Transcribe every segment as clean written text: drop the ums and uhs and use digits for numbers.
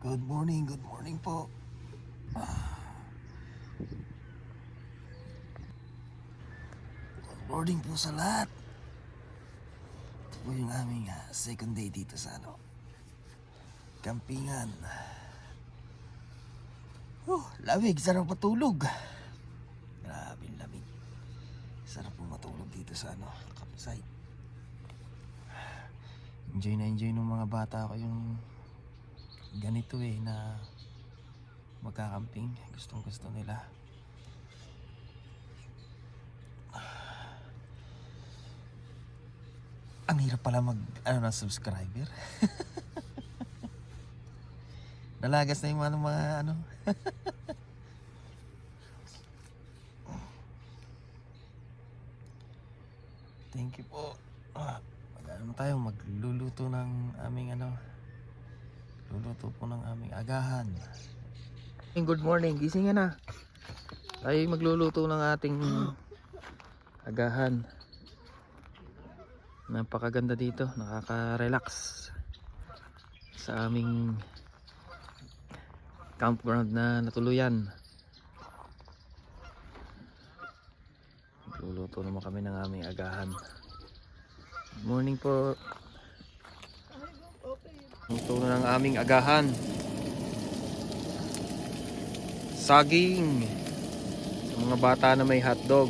Good morning po. Good morning po sa lahat. Ito po yung aming second day dito sa campingan. Lamig, sarap matulog. Grabe lamig. Sarap po matulog dito sa campsite. Enjoy na enjoy ng mga bata ko yung ganito na magkakamping. Gustong gusto nila. Ang hirap pala ng subscriber. Nalagas na yung mga Thank you po. Magluluto ng aming luluto po ng aming agahan. Good morning, gising na. Tayo magluluto ng ating agahan. Napakaganda dito, nakaka-relax sa aming campground na natuluyan. Magluluto naman kami ng aming agahan. Good morning po. Luto na ng aming agahan. Saging sa mga bata na may hotdog.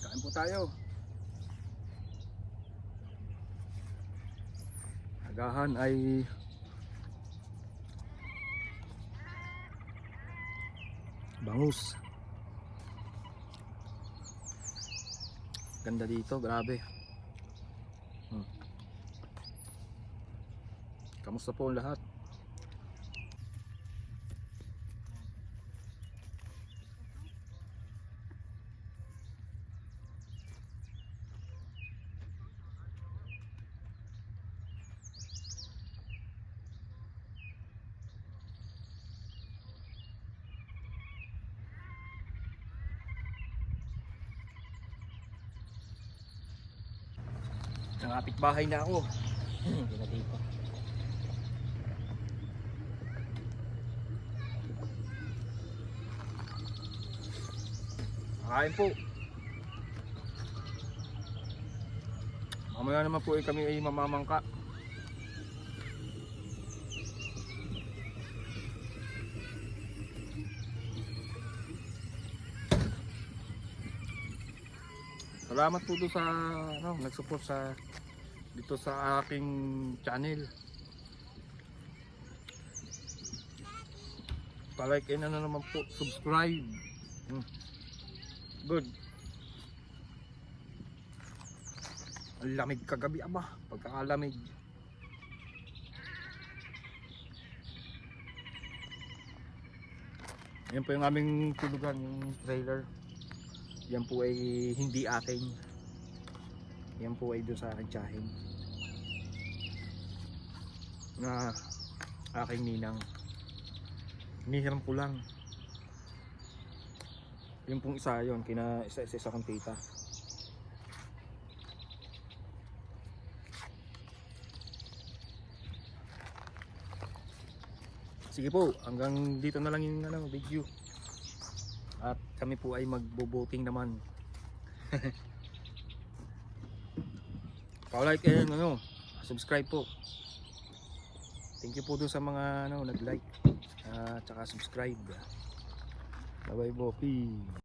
Kain po tayo. Agahan ay bangus. Ganda dito, grabe. Kamusta po ang lahat? Nangapit bahay na ako. Hindi na dito. Kain po. Mamaya naman po kami ay mamamangka. Salamat po doon sa nag-support dito sa aking channel. Pa-like and naman po, subscribe. Good. Ang lamig kagabi pagkakalamig. Yan po yung aming tulugan, yung trailer. Yan po ay hindi akin. Yan po ay doon sa aking tiyahin na aking ninang. Hinihiram ko lang. Yung pong isa yun, isa kong tita. Sige po, hanggang dito na lang yung video. At kami po ay magbo-boating naman. Pa-like and subscribe po. Thank you po doon sa mga nag-like at saka subscribe. Bye bye po. Peace.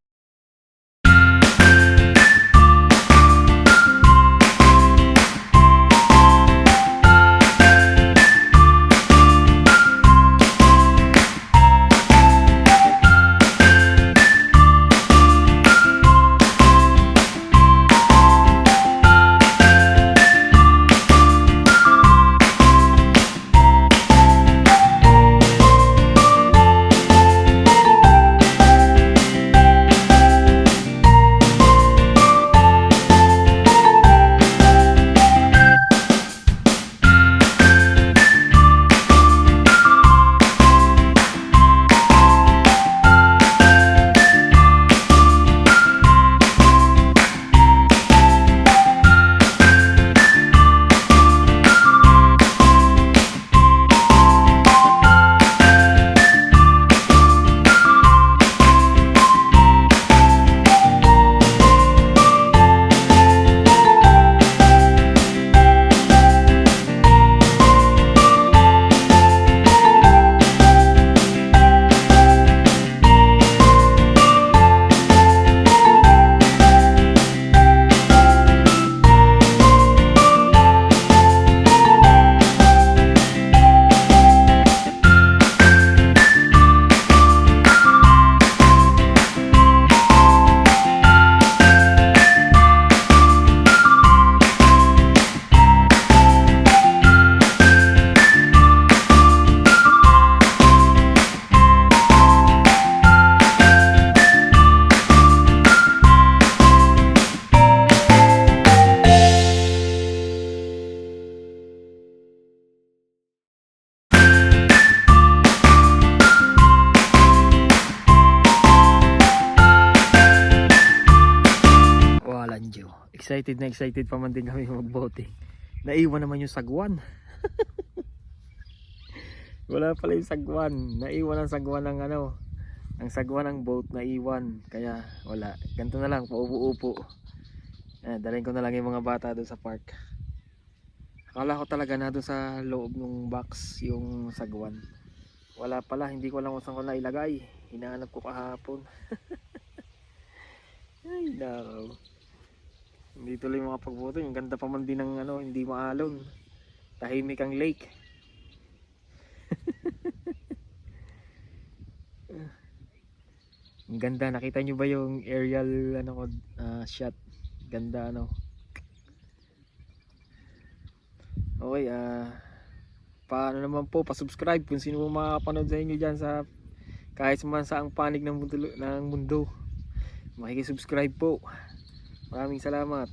excited pa man din kami mag-boating. Naiwan naman yung sagwan. Wala pala yung sagwan. Naiwan ang sagwan ng ano. Ang sagwan ng boat naiwan. Kaya wala. Ganito na lang, paupo-upo. Dalhin ko na lang yung mga bata doon sa park. Akala ko talaga na doon sa loob ng box yung sagwan. Wala pala, hindi ko alam kung saan ko nailagay. Hinahanap ko kahapon. Ay nakaw. Hindi tuloy mga pagboto. Yung ganda pa man din ng ano, hindi maalon. Tahimik ang lake. Ang ganda, nakita nyo ba yung aerial ano ko shot? Ganda ano. Okay, paano naman po, pa-subscribe kung sino mo makakapanood sa inyo dyan sa kahit man saang panig ng mundo. Makikisubscribe po. Maraming salamat.